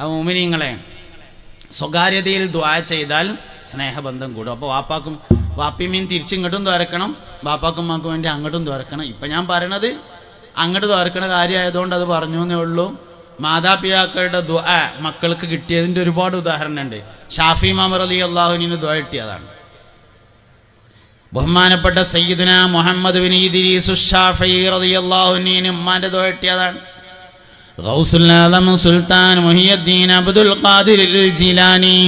ആ മുഅ്മിനീങ്ങളെ, സ്വകാര്യതയിൽ ദുആ ചെയ്താൽ സ്നേഹബന്ധം കൂടും. അപ്പോൾ വാപ്പിമീൻ തിരിച്ചിങ്ങോട്ടും തുറക്കണം, ബാപ്പാക്കും ഉമ്മാക്കും വേണ്ടി അങ്ങോട്ടും തുറക്കണം. ഇപ്പം ഞാൻ പറയണത് അങ്ങോട്ട് തുറക്കണ കാര്യമായതുകൊണ്ട് അത് പറഞ്ഞു എന്നേ ഉള്ളൂ. മാതാപിതാക്കളുടെ ദുആ മക്കൾക്ക് കിട്ടിയതിൻ്റെ ഒരുപാട് ഉദാഹരണമുണ്ട്. ഷാഫി ഇമാം റളിയല്ലാഹു അൻഹു ദുആ കിട്ടിയതാണ്. ബഹുമാനപ്പെട്ട സയ്യിദുനാ മുഹമ്മദ് ബിൻ ഇദ്രീസ് ശാഫിഈ റളിയല്ലാഹു അൻഹു ഉമ്മാന്റെ ദുആ കിട്ടിയതാണ്. ഗൗസുൽ ആലം സുൽത്താൻ മുഹിയുദ്ദീൻ അബ്ദുൽ ഖാദിർ ജിലാനി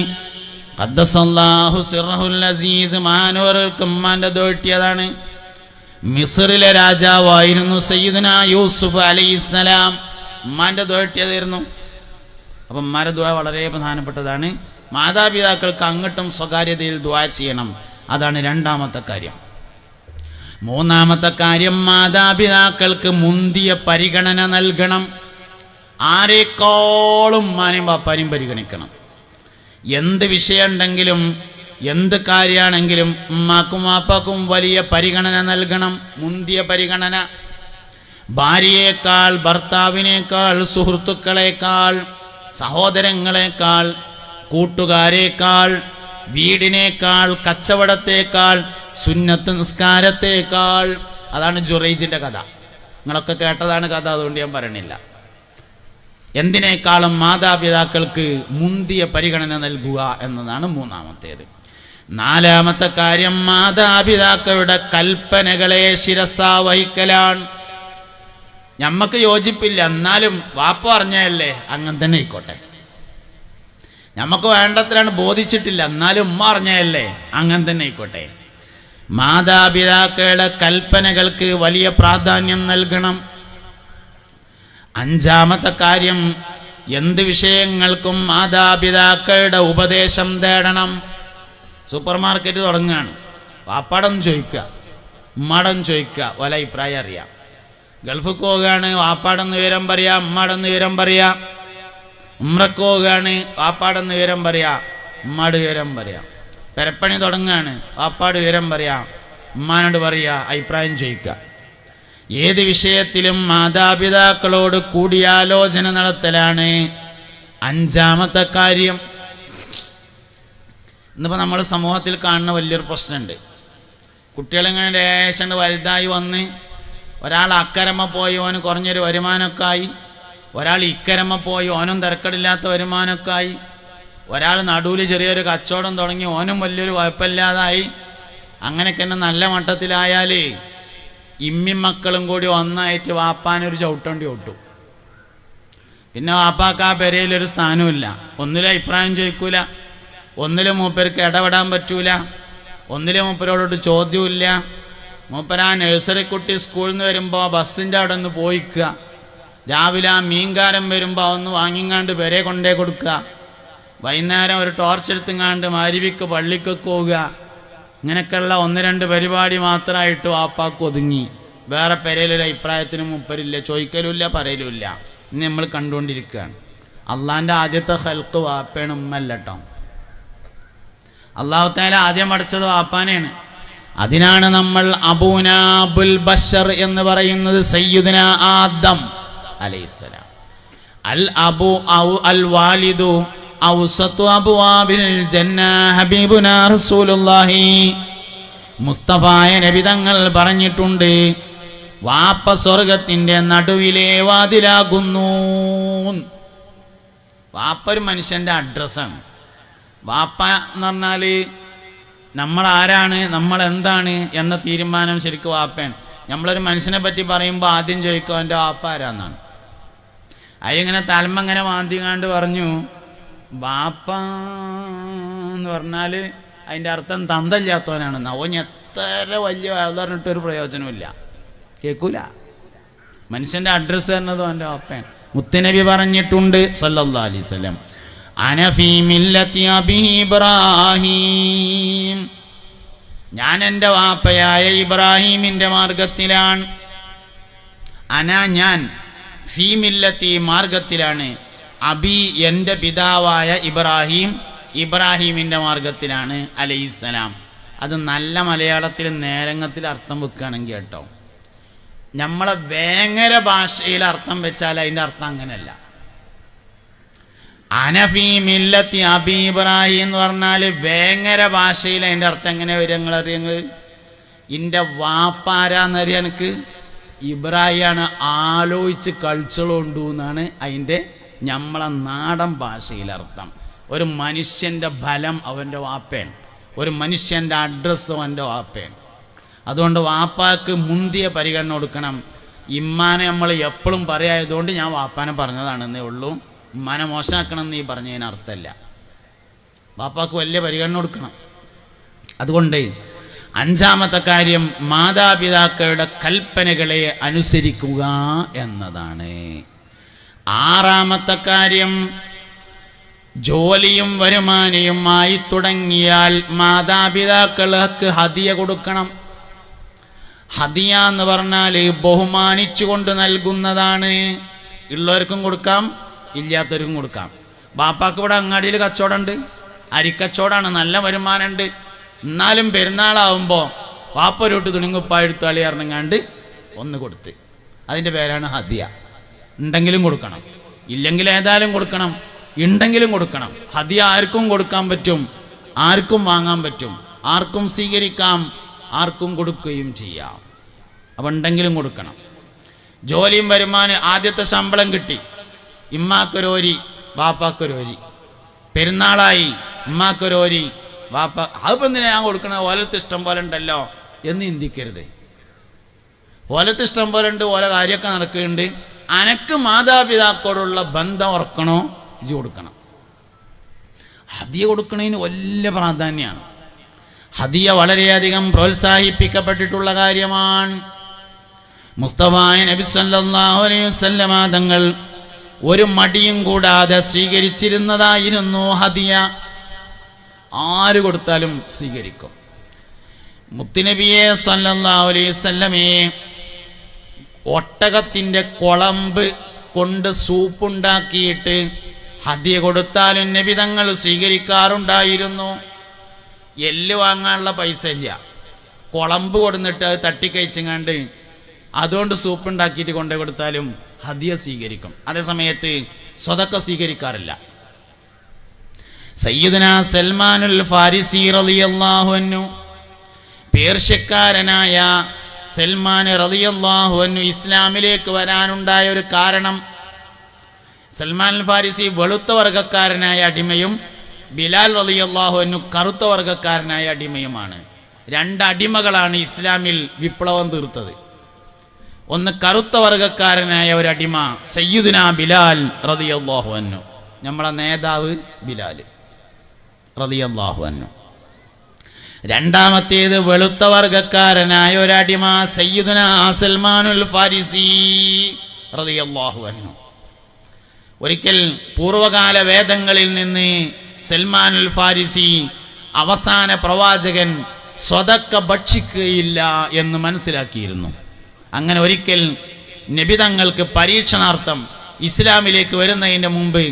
ഖദ്ദസല്ലാഹു സിർറഹുൽ അസീസ് മഹാനവറുകൾക്ക് ഉമ്മാന്റെ ദുആ കിട്ടിയതാണ്. മിസ്റിലെ രാജാവായിരുന്നു സയ്യിദുനാ യൂസുഫ് അലൈഹിസ്സലാം, ഉമ്മാന്റെ ദുആ കിട്ടിയതായിരുന്നു. അപ്പം ഉമ്മാന്റെ ദുആ വളരെ പ്രധാനപ്പെട്ടതാണ്. മാതാപിതാക്കൾക്ക് അങ്ങോട്ടും സ്വകാര്യതയിൽ ദുആ ചെയ്യണം. അതാണ് രണ്ടാമത്തെ കാര്യം. മൂന്നാമത്തെ കാര്യം, മാതാപിതാക്കൾക്ക് മുന്തിയ പരിഗണന നൽകണം. ആരെക്കാളും ഉമ്മാനെയും ബാപ്പാനെയും പരിഗണിക്കണം. എന്ത് വിഷയമുണ്ടെങ്കിലും എന്ത് കാര്യമാണെങ്കിലും ഉമ്മാക്കും വാപ്പാക്കും വലിയ പരിഗണന നൽകണം, മുന്തിയ പരിഗണന. ഭാര്യയേക്കാൾ, ഭർത്താവിനേക്കാൾ, സുഹൃത്തുക്കളേക്കാൾ, സഹോദരങ്ങളെക്കാൾ, കൂട്ടുകാരേക്കാൾ, വീടിനേക്കാൾ, കച്ചവടത്തേക്കാൾ, സുന്നത്ത് നിസ്കാരത്തേക്കാൾ. അതാണ് ജുറൈജിൻ്റെ കഥ. നിങ്ങളൊക്കെ കേട്ടതാണ് കഥ, അതുകൊണ്ട് ഞാൻ പറയണില്ല. എന്തിനേക്കാളും മാതാപിതാക്കൾക്ക് മുന്തിയ പരിഗണന നൽകുക എന്നതാണ് മൂന്നാമത്തേത്. നാലാമത്തെ കാര്യം, മാതാപിതാക്കളുടെ കൽപ്പനകളെ ശിരസാ വഹിക്കലാണ്. ഞമ്മക്ക് യോജിപ്പില്ല, എന്നാലും വാപ്പ പറഞ്ഞല്ലേ അങ്ങനെ തന്നെ ആയിക്കോട്ടെ. നമുക്ക് വേണ്ടത്രയാണ് ബോധിച്ചിട്ടില്ല, എന്നാലും ഉമ്മ പറഞ്ഞല്ലേ അങ്ങനെ തന്നെ ആയിക്കോട്ടെ. മാതാപിതാക്കളുടെ കൽപ്പനകൾക്ക് വലിയ പ്രാധാന്യം നൽകണം. അഞ്ചാമത്തെ കാര്യം, എന്ത് വിഷയങ്ങൾക്കും മാതാപിതാക്കളുടെ ഉപദേശം തേടണം. സൂപ്പർ മാർക്കറ്റ് തുടങ്ങുകയാണ്, വാപ്പാടം ചോദിക്കുക, ഉമ്മാടം ചോദിക്കുക, ഓല അഭിപ്രായം അറിയാം. ഗൾഫിൽ പോവുകയാണ്, വാപ്പാടെന്ന് വിവരം പറയാ, ഉമ്മാടെന്ന് വിവരം പറയാ. ഉംറക്ക് പോവുകയാണ്, വാപ്പാടെന്ന് വിവരം പറയാ, ഉമ്മാട് വിവരം പറയാം. പെരപ്പണി തുടങ്ങുകയാണ്, വാപ്പാട് വിവരം പറയാ, ഉമ്മാനോട് പറയാ, അഭിപ്രായം ചോദിക്കുക. ഏത് വിഷയത്തിലും മാതാപിതാക്കളോട് കൂടിയാലോചന നടത്തലാണ് അഞ്ചാമത്തെ കാര്യം. ഇന്നിപ്പോൾ നമ്മൾ സമൂഹത്തിൽ കാണുന്ന വലിയൊരു പ്രശ്നമുണ്ട്. കുട്ടികളിങ്ങനെ ലേശം വലുതായി വന്ന്, ഒരാൾ അക്കരമ്മ പോയി ഓന് കുറഞ്ഞൊരു വരുമാനമൊക്കെ ആയി, ഒരാൾ ഇക്കരമ്മ പോയി ഓനും തിരക്കടില്ലാത്ത വരുമാനമൊക്കെ ആയി, ഒരാൾ നടുവിൽ ചെറിയൊരു കച്ചവടം തുടങ്ങി ഓനും വലിയൊരു കുഴപ്പമില്ലാതായി. അങ്ങനെയൊക്കെ തന്നെ നല്ല മട്ടത്തിലായാൽ ഇമ്മിയും മക്കളും കൂടി ഒന്നായിട്ട് വാപ്പാനൊരു ചവിട്ടേണ്ടി ഒട്ടും. പിന്നെ വാപ്പാക്ക് ആ പെരയിലൊരു സ്ഥാനമില്ല. ഒന്നിലും അഭിപ്രായം ചോദിക്കൂല, ഒന്നിലും മൂപ്പർക്ക് ഇടപെടാൻ പറ്റൂല, ഒന്നിലും മൂപ്പരോടൊട്ട് ചോദ്യമില്ല. മൂപ്പര ആ നഴ്സറി കുട്ടി സ്കൂളിൽ നിന്ന് വരുമ്പോൾ ബസ്സിൻ്റെ അവിടെ നിന്ന് പോയിക്കുക, രാവിലെ ആ മീൻകാരൻ വരുമ്പോൾ ഒന്ന് വാങ്ങിങ്ങാണ്ട് പെരയെ കൊണ്ടേ കൊടുക്കുക, വൈകുന്നേരം ഒരു ടോർച്ച് എടുത്തുങ്ങാണ്ട് മരുവിക്ക് പള്ളിക്കൊക്കെ പോവുക. ഇങ്ങനെയൊക്കെയുള്ള ഒന്ന് രണ്ട് പരിപാടി മാത്രമായിട്ട് വാപ്പാക്ക് ഒതുങ്ങി. വേറെ പെരയിലൊരു അഭിപ്രായത്തിനും മൂപ്പരില്ല, ചോദിക്കലുമില്ല, പറയലുമില്ല. ഇന്ന് നമ്മൾ കണ്ടുകൊണ്ടിരിക്കുകയാണ്. അള്ളാൻ്റെ ആദ്യത്തെ ഹൽക്ക് വാപ്പയാണ്, ഉമ്മല്ല കേട്ടോ. അള്ളാഹു തആല ആദ്യം പഠിച്ചത് വാപ്പാനെയാണ്. അതിനാണ് നമ്മൾ അബൂനാ അബുൽ ബശർ എന്ന് പറയുന്നത്. സയ്യിദുനാ ആദം അലൈഹിസ്സലാം, അൽ അബു ഔ അൽ വാലിദു ഔസതു അബ്വാബിൽ ജന്ന ഹബീബുനാ റസൂലുള്ളാഹി. മുസ്തഫായ നബി തങ്ങൾ പറഞ്ഞിട്ടുണ്ട്, വാപ്പ സ്വർഗത്തിന്റെ നടുവിലെ വാതിലാകുന്നു. വാപ്പ ഒരു മനുഷ്യന്റെ അഡ്രസ്സാണ്. വാപ്പ എന്ന് പറഞ്ഞാൽ നമ്മൾ ആരാണ്, നമ്മൾ എന്താണ് എന്ന തീരുമാനം ശരിക്കും വാപ്പയാണ്. നമ്മളൊരു മനുഷ്യനെ പറ്റി പറയുമ്പോൾ ആദ്യം ചോദിക്കുക എൻ്റെ വാപ്പ ആരാന്നാണ്. അതിങ്ങനെ തലമ ഇങ്ങനെ മാന്തിങ്ങാണ്ട് പറഞ്ഞു വാപ്പ എന്ന് പറഞ്ഞാൽ അതിൻ്റെ അർത്ഥം തന്തല്ലാത്തവനാണെന്ന്. അവൻ എത്ര വലിയ പറഞ്ഞിട്ടൊരു പ്രയോജനമില്ല, കേൾക്കൂല. മനുഷ്യൻ്റെ അഡ്രസ്സ് തന്നതും എൻ്റെ വാപ്പയാണ്. മുത്തുനബി പറഞ്ഞിട്ടുണ്ട് സല്ലല്ലാഹു അലൈഹി വസല്ലം, അന ഫീ മില്ലത്തി അബീ ഇബ്രാഹിം, ഞാൻ എൻ്റെ വാപ്പയായ ഇബ്രാഹിമിൻ്റെ മാർഗത്തിലാണ്. അന ഞാൻ, ഫീ മില്ലത്തി മാർഗത്തിലാണ്, അബി എൻ്റെ പിതാവായ ഇബ്രാഹിം, ഇബ്രാഹിമിൻ്റെ മാർഗത്തിലാണ് അലൈഹിസ്സലാം. അത് നല്ല മലയാളത്തിൽ നേരങ്ങത്തിൽ അർത്ഥം വെക്കുകയാണെങ്കിൽ കേട്ടോ, നമ്മളെ വേങ്ങര ഭാഷയിൽ അർത്ഥം വെച്ചാൽ അതിൻ്റെ അർത്ഥം അങ്ങനെയല്ല. അനഫി മില്ലത്തി അബി ഇബ്രാഹിം എന്ന് പറഞ്ഞാൽ വേങ്ങര ഭാഷയിൽ അതിൻ്റെ അർത്ഥം എങ്ങനെ വരും നിങ്ങൾ അറിയങ്ങൾ? എൻ്റെ വാപ്പാരാന്നറിയാൻ എനിക്ക് ഇബ്രാഹിമാണ് ആലോചിച്ച് കളിച്ചോണ്ടു എന്നാണ് അതിൻ്റെ നമ്മളെ നാടൻ ഭാഷയിൽ അർത്ഥം. ഒരു മനുഷ്യൻ്റെ ഫലം അവൻ്റെ വാപ്പയാണ്, ഒരു മനുഷ്യൻ്റെ അഡ്രസ്സ് അവൻ്റെ വാപ്പയാണ്. അതുകൊണ്ട് വാപ്പാക്ക് മുന്തിയ പരിഗണന കൊടുക്കണം. ഇമ്മാനെ നമ്മൾ എപ്പോഴും പറയായതുകൊണ്ട് ഞാൻ വാപ്പാനെ പറഞ്ഞതാണെന്നേ ഉള്ളൂ. ഉമ്മാനെ മോശമാക്കണം എന്ന് ഈ പറഞ്ഞതിന് അർത്ഥമല്ല. വാപ്പാക്ക് വലിയ പരിഗണന കൊടുക്കണം. അതുകൊണ്ട് അഞ്ചാമത്തെ കാര്യം മാതാപിതാക്കളുടെ കൽപ്പനകളെ അനുസരിക്കുക എന്നതാണ്. ആറാമത്തെ കാര്യം ജോലിയും വരുമാനവുമായി തുടങ്ങിയാൽ മാതാപിതാക്കൾക്ക് ഹദിയ കൊടുക്കണം. ഹദിയ എന്ന് പറഞ്ഞാൽ ബഹുമാനിച്ചുകൊണ്ട് നൽകുന്നതാണ്. ഉള്ളവർക്കും കൊടുക്കാം, ഇല്ലാത്തവർക്കും കൊടുക്കാം. ബാപ്പാക്ക് ഇവിടെ അങ്ങാടിയിൽ കച്ചവടമുണ്ട്, അരിക്കച്ചവടമാണ്, നല്ല വരുമാനമുണ്ട്. എന്നാലും പെരുന്നാളാവുമ്പോൾ വാപ്പ ഒരു തുണിങ്ങുപ്പായെടുത്താളി ഇറങ്ങാണ്ട് ഒന്ന് കൊടുത്ത്, അതിൻ്റെ പേരാണ് ഹദിയ. ഉണ്ടെങ്കിലും കൊടുക്കണം, ഇല്ലെങ്കിൽ ഏതായാലും കൊടുക്കണം, ഉണ്ടെങ്കിലും കൊടുക്കണം. ഹദിയ ആർക്കും കൊടുക്കാൻ പറ്റും, ആർക്കും വാങ്ങാൻ പറ്റും, ആർക്കും സ്വീകരിക്കാം, ആർക്കും കൊടുക്കുകയും ചെയ്യാം. അപ്പം ഉണ്ടെങ്കിലും കൊടുക്കണം. ജോലിയും വരുമാനം, ആദ്യത്തെ ശമ്പളം കിട്ടി, ഇമ്മാക്കൊരോരി വാപ്പാക്കൊരോരി, പെരുന്നാളായി ഉമ്മാക്കൊരോരി വാപ്പ, അതിപ്പോൾ എന്തിനാ ഞാൻ കൊടുക്കണത്, ഓലത്ത് ഇഷ്ടം പോലെ ഉണ്ടല്ലോ എന്ന് ചിന്തിക്കരുത്. ഓലത്ത് ഇഷ്ടം പോലെ ഉണ്ട്, ഓല കാര്യമൊക്കെ നടക്കുന്നുണ്ട്. അനക്ക് മാതാപിതാക്കളോടുള്ള ബന്ധം ഉറക്കണോ, ഇജ് കൊടുക്കണം. ഹദിയ കൊടുക്കണതിന് വലിയ പ്രാധാന്യമാണ്. ഹദിയ വളരെയധികം പ്രോത്സാഹിപ്പിക്കപ്പെട്ടിട്ടുള്ള കാര്യമാണ്. മുസ്തഫ നബി സല്ലല്ലാഹു അലൈഹി വസല്ലമ തങ്ങൾ ഒരു മടിയും കൂടാതെ സ്വീകരിച്ചിരുന്നതായിരുന്നു ഹദിയ. ആര് കൊടുത്താലും സ്വീകരിക്കും. മുത്തുനബിയെ സല്ലല്ലാഹു അലൈഹി വസല്ലമയെ ഒട്ടകത്തിൻ്റെ കുളമ്പ് കൊണ്ട് സൂപ്പുണ്ടാക്കിയിട്ട് ഹദിയ കൊടുത്താലും നബി തങ്ങൾ സ്വീകരിക്കാറുണ്ടായിരുന്നു. എല്ല് വാങ്ങാനുള്ള പൈസ ഇല്ല, കുളമ്പ് കൊടുന്നിട്ട് അത് തട്ടിക്കഴിച്ചങ്ങാണ്ട് അതുകൊണ്ട് സൂപ്പ് ഉണ്ടാക്കിയിട്ട് കൊണ്ടു കൊടുത്താലും ഹദിയ സ്വീകരിക്കും. അതേസമയത്ത് സ്വതക്ക സ്വീകരിക്കാറില്ല. സയ്യിദുനാ സൽമാനുൽ ഫാരിസി റളിയല്ലാഹു അൻഹു, പേർഷ്യക്കാരനായ സൽമാൻ റളിയല്ലാഹു അൻഹു ഇസ്ലാമിലേക്ക് വരാനുണ്ടായ ഒരു കാരണം, സൽമാൻ ഫാരിസി വെളുത്ത വർഗക്കാരനായ അടിമയും ബിലാൽ റളിയല്ലാഹു അൻഹു കറുത്ത വർഗക്കാരനായ അടിമയുമാണ്. രണ്ട് അടിമകളാണ് ഇസ്ലാമിൽ വിപ്ലവം തീർത്തത്. ഒന്ന് കറുത്ത വർഗക്കാരനായ ഒരു അടിമ സയ്യിദുനാ ബിലാൽ റളിയല്ലാഹു അൻഹു, നമ്മളെ നേതാവ് ബിലാൽ റളിയല്ലാഹു അൻഹു. രണ്ടാമത്തേത് വെളുത്ത വർഗക്കാരനായ ഒരു അടിമ സയ്യിദുനാ സൽമാനുൽ ഫാരിസി റളിയല്ലാഹു അൻഹു. ഒരിക്കൽ പൂർവകാല വേദങ്ങളിൽ നിന്ന് സൽമാനുൽ ഫാരിസി അവസാന പ്രവാചകൻ സ്വതക്ക ഭക്ഷിക്കുകയില്ല എന്ന് മനസ്സിലാക്കിയിരുന്നു. അങ്ങനെ ഒരിക്കൽ നബി തങ്ങൾക്ക് പരീക്ഷണാർത്ഥം, ഇസ്ലാമിലേക്ക് വരുന്നതിൻ്റെ മുമ്പ്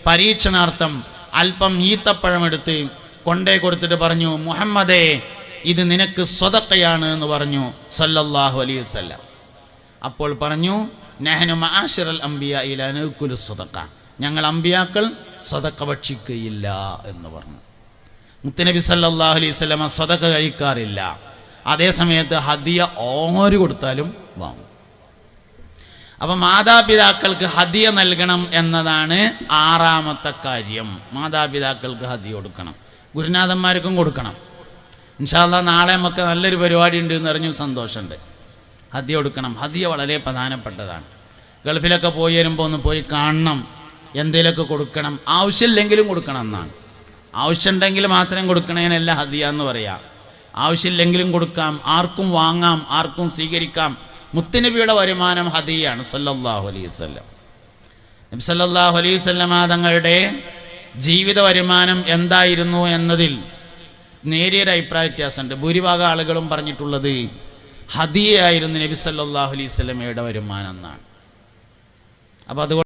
പരീക്ഷണാർത്ഥം അല്പം ഈത്തപ്പഴമെടുത്ത് കൊണ്ടേ കൊടുത്തിട്ട് പറഞ്ഞു, മുഹമ്മദേ ഇത് നിനക്ക് സ്വതക്കയാണ് എന്ന് പറഞ്ഞു സല്ലല്ലാഹു അലൈഹി വസല്ലം. അപ്പോൾ പറഞ്ഞു, നഹ്നു മആശിറൽ അംബിയാ ലാ നഅ്കുലു സ്വതക്ക, ഞങ്ങൾ അമ്പിയാക്കൾ സ്വതക്ക ഭക്ഷിക്കുകയില്ല എന്ന് പറഞ്ഞു. മുത്തുനബി സല്ലല്ലാഹു അലൈഹി വസല്ലം സ്വതക്ക കഴിക്കാറില്ല. അതേ സമയത്ത് ഹദിയ ആര് കൊടുത്താലും വാങ്ങും. അപ്പം മാതാപിതാക്കൾക്ക് ഹദിയ നൽകണം എന്നതാണ് ആറാമത്തെ കാര്യം. മാതാപിതാക്കൾക്ക് ഹദിയ കൊടുക്കണം, ഗുരുനാഥന്മാർക്കും കൊടുക്കണം. ഇൻഷാ അല്ലാഹ് നാളെ നമുക്ക് നല്ലൊരു പരിപാടി ഉണ്ട് എന്ന് അറിഞ്ഞു സന്തോഷമുണ്ട്. ഹദിയ കൊടുക്കണം. ഹദിയ വളരെ പ്രധാനപ്പെട്ടതാണ്. ഗൾഫിലൊക്കെ പോയി വരുമ്പോൾ ഒന്ന് പോയി കാണണം, എന്തെങ്കിലുമൊക്കെ കൊടുക്കണം. ആവശ്യമില്ലെങ്കിലും കൊടുക്കണം എന്നാണ്. ആവശ്യമുണ്ടെങ്കിൽ മാത്രം കൊടുക്കണേനല്ല ഹദിയ എന്ന് പറയാം. ആവശ്യമില്ലെങ്കിലും കൊടുക്കാം, ആർക്കും വാങ്ങാം, ആർക്കും സ്വീകരിക്കാം. മുത്തുനബിയുടെ വരുമാനം ഹദിയാണ് സല്ലല്ലാഹു അലൈഹി വസല്ലം. നബി സല്ലല്ലാഹു അലൈഹി വസല്ലം തങ്ങളുടെ ജീവിത വരുമാനം എന്തായിരുന്നു എന്നതിൽ നേരിയൊരു അഭിപ്രായ വ്യത്യാസമുണ്ട്. ഭൂരിഭാഗം ആളുകളും പറഞ്ഞിട്ടുള്ളത് ഹദിയയായിരുന്നു നബി സല്ലല്ലാഹു അലൈഹി വസല്ലമയുടെ വരുമാനം എന്നാണ്. അപ്പോൾ അതുകൊണ്ട്